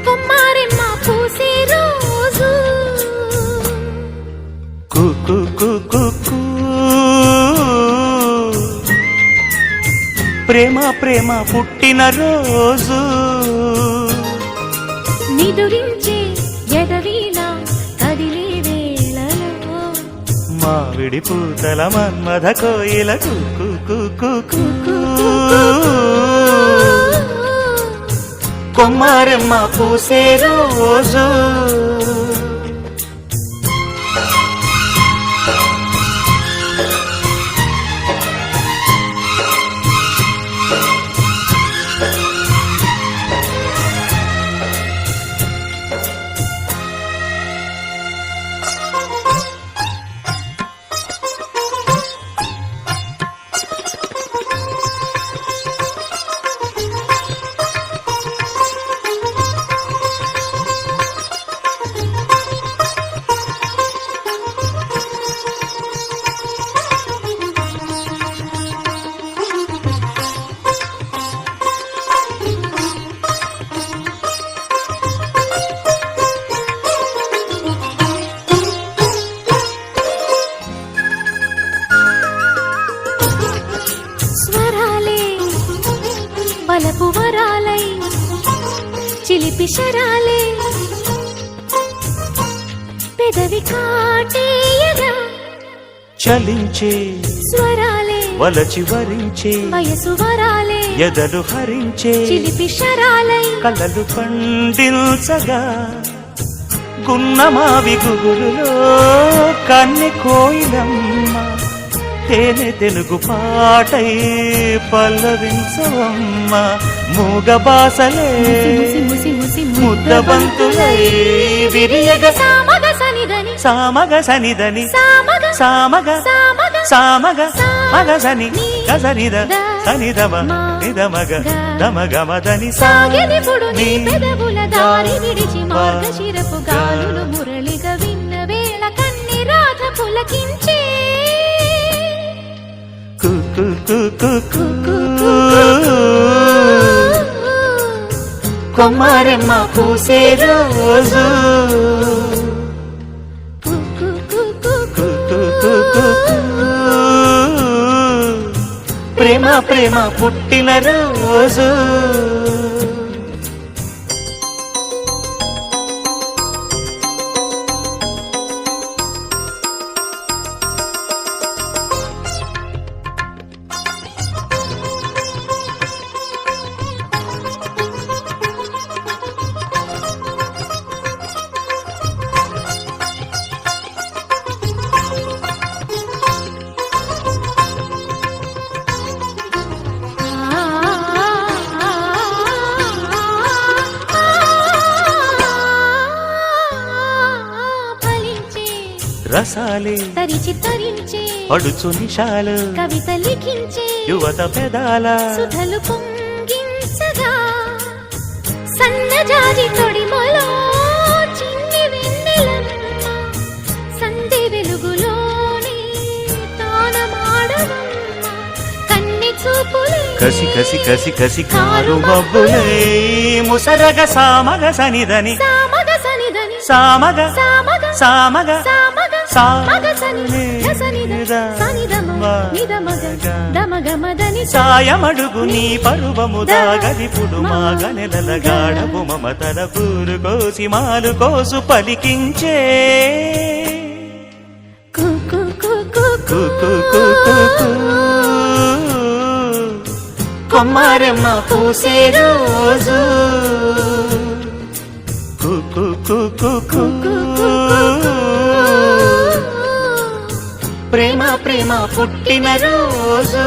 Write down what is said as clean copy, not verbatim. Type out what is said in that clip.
కొమ్మారెమ్మ పూసే రోజు ప్రేమ ప్రేమ పుట్టిన రోజు నిదురించే ఎదవీణ కదిలే వేళలో మావిడి పూతల మన్మథ కోయిల కొమ్మారెమ్మ పూసే రోజు పలపు వరాలై చిలిపి శరాలే పెదవి కాటేయగా చలించే స్వరాలే వలచి వరించే వయసు వరాలే ఎదలు హరించే చిలిపి శరాలై కలలు పండించగా గున్నమావి గుగులులో కన్నె కోయిలమ్మ తేనె తెలుగు పాటై పల్లవించవమ్మ మూగ బాసలే ముద్దబంతులై విరియగ సామగ సనిదని సామగ సనిదని సామగ సామగ సామగ మగసని గసనిద సనిదమ నిదమగ దమగమదని సాగినిపుడు నీ పెదవుల దారి విడిచి మార్గశిరపు గాలులు మురళిగా విన్న వేళ కన్ని రాధ పులకించే కొమ్మారెమ్మ పూసే రోజు ప్రేమ ప్రేమ పుట్టిన రోజు రసాలే తరిచి తరించే పడుచు నిషాలు కవిత లిఖించే యువత పెదాల సుధలు పొంగించగా సన్నజాజి తొడిమలో చిన్ని వెన్నెలమ్మ సంధి వెలుగులోని తానమాడవమ్మ కన్ని చూపులే కసి కసి కసి కసి కారు మబ్బులై ముసరగ సామగ సనిదని సామగ సనిదని సామగ సామగ సామగ సామగ సనిద సనిదమ నిదమగ దమగమదని సాయమడుగు నీ పరువము దాగదిపుడు మాగనెలల గాఢపు మమతల పూరు కోసి మాలు కోసు పలికించే కొమ్మారెమ్మ పూసే రోజు ప్రేమ ప్రేమ పుట్టిన రోజు